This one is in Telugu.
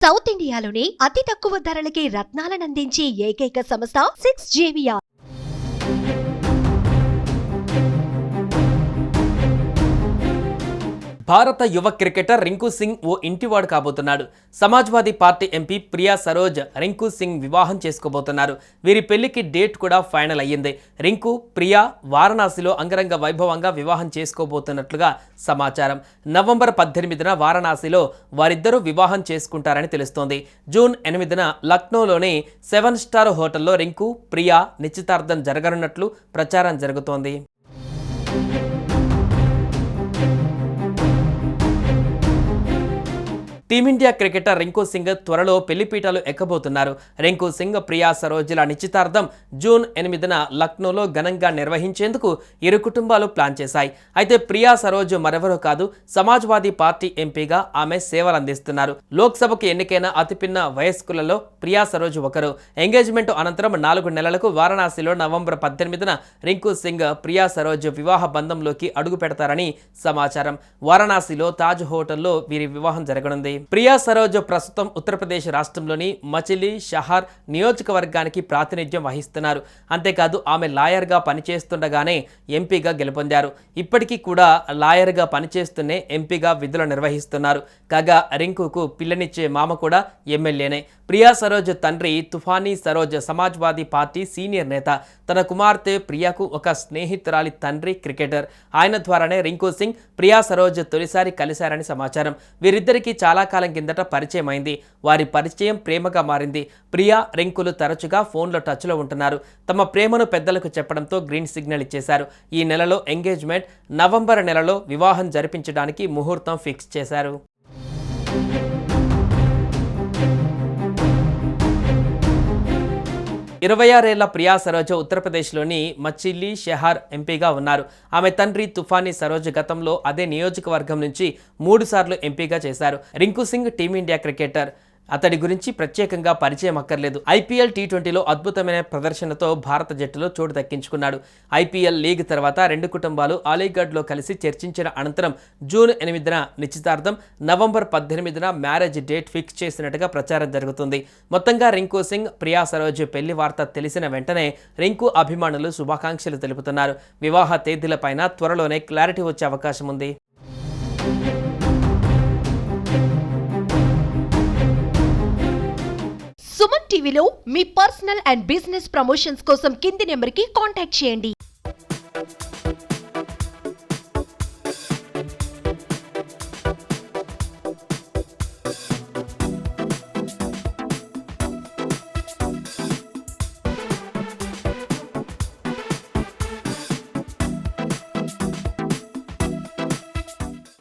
సౌత్ ఇండియాలోనే అతి తక్కువ ధరలకి రత్నాలనందించే ఏకైక సంస్థ 6JVR. భారత యువ క్రికెటర్ రింకు సింగ్ ఓ ఇంటివాడు కాబోతున్నాడు. సమాజ్వాదీ పార్టీ ఎంపీ ప్రియా సరోజ్ రింకు సింగ్ వివాహం చేసుకోబోతున్నారు. వీరి పెళ్లికి డేట్ కూడా ఫైనల్ అయ్యింది. రింకు, ప్రియా వారణాసిలో అంగరంగ వైభవంగా వివాహం చేసుకోబోతున్నట్లుగా సమాచారం. నవంబర్ 18న వారణాసిలో వారిద్దరూ వివాహం చేసుకుంటారని తెలుస్తోంది. జూన్ 8న లక్నోలోని 7 స్టార్ హోటల్లో రింకు, ప్రియా నిశ్చితార్థం జరగనున్నట్లు ప్రచారం జరుగుతోంది. టీమిండియా క్రికెటర్ రింకు సింగ్ త్వరలో పెళ్లిపీటలు ఎక్కబోతున్నారు. రింకు సింగ్, ప్రియా సరోజ్ల నిశ్చితార్థం జూన్ 8న లక్నోలో ఘనంగా నిర్వహించేందుకు ఇరు కుటుంబాలు ప్లాన్ చేశాయి. అయితే ప్రియా సరోజ్ మరెవరో కాదు, సమాజ్వాదీ పార్టీ ఎంపీగా ఆమె సేవలందిస్తున్నారు. లోక్సభకు ఎన్నికైన అతిపిన్న వయస్కులలో ప్రియా సరోజ్ ఒకరు. ఎంగేజ్మెంట్ అనంతరం 4 నెలలకు వారణాసిలో నవంబర్ 18న రింకు సింగ్, ప్రియా సరోజ్ వివాహ బంధంలోకి అడుగు పెడతారని సమాచారం. వారణాసిలో తాజ్ హోటల్లో వీరి వివాహం జరగనుంది. ప్రియా సరోజ్ ప్రస్తుతం ఉత్తరప్రదేశ్ రాష్ట్రంలోని మచిలీ షహర్ నియోజకవర్గానికి ప్రాతినిధ్యం వహిస్తున్నారు. అంతేకాదు ఆమె లాయర్గా పనిచేస్తుండగానే ఎంపీగా గెలుపొందారు. ఇప్పటికీ కూడా లాయర్గా పనిచేస్తూనే ఎంపీగా విధులు నిర్వహిస్తున్నారు. కాగా రింకుకు పిల్లనిచ్చే మామ కూడా ఎమ్మెల్యేనే. ప్రియా సరోజ్ తండ్రి తుఫానీ సరోజ్ సమాజ్వాదీ పార్టీ సీనియర్ నేత. తన కుమార్తె ప్రియాకు ఒక స్నేహితురాలి తండ్రి క్రికెటర్. ఆయన ద్వారానే రింకు సింగ్, ప్రియా సరోజ్ తొలిసారి కలిశారని సమాచారం. వీరిద్దరికీ చాలా కాలం కిందట పరిచయం అయింది. వారి పరిచయం ప్రేమగా మారింది. ప్రియా, రింకులు తరచుగా ఫోన్లో టచ్లో ఉంటున్నారు. తమ ప్రేమను పెద్దలకు చెప్పడంతో గ్రీన్ సిగ్నల్ ఇచ్చేశారు. ఈ నెలలో ఎంగేజ్మెంట్, నవంబర్ నెలలో వివాహం జరిపించడానికి ముహూర్తం ఫిక్స్ చేశారు. 26 ఏళ్ల ప్రియా సరోజ్ ఉత్తరప్రదేశ్లోని మచిలీ షహర్ ఎంపీగా ఉన్నారు. ఆమె తండ్రి తుఫానీ సరోజ్ గతంలో అదే నియోజకవర్గం నుంచి 3 సార్లు ఎంపీగా చేశారు. Rinku Singh team India cricketer. అతడి గురించి ప్రత్యేకంగా పరిచయం అక్కర్లేదు. ఐపీఎల్ టీ20లో అద్భుతమైన ప్రదర్శనతో భారత జట్టులో చోటు దక్కించుకున్నాడు. ఐపీఎల్ లీగ్ తర్వాత 2 కుటుంబాలు అలీగఢ్లో కలిసి చర్చించిన అనంతరం జూన్ 8న నిశ్చితార్థం, నవంబర్ 18న మ్యారేజ్ డేట్ ఫిక్స్ చేసినట్టుగా ప్రచారం జరుగుతుంది. మొత్తంగా రింకు సింగ్, ప్రియా సరోజ్ పెళ్లి వార్త తెలిసిన వెంటనే రింకు అభిమానులు శుభాకాంక్షలు తెలుపుతున్నారు. వివాహ తేదీలపైన త్వరలోనే క్లారిటీ వచ్చే అవకాశం ఉంది. సుమన్ టీవీలో మీ పర్సనల్ అండ్ బిజినెస్ ప్రమోషన్స్ కోసం కింది నెంబర్కి కాంటాక్ట్ చేయండి.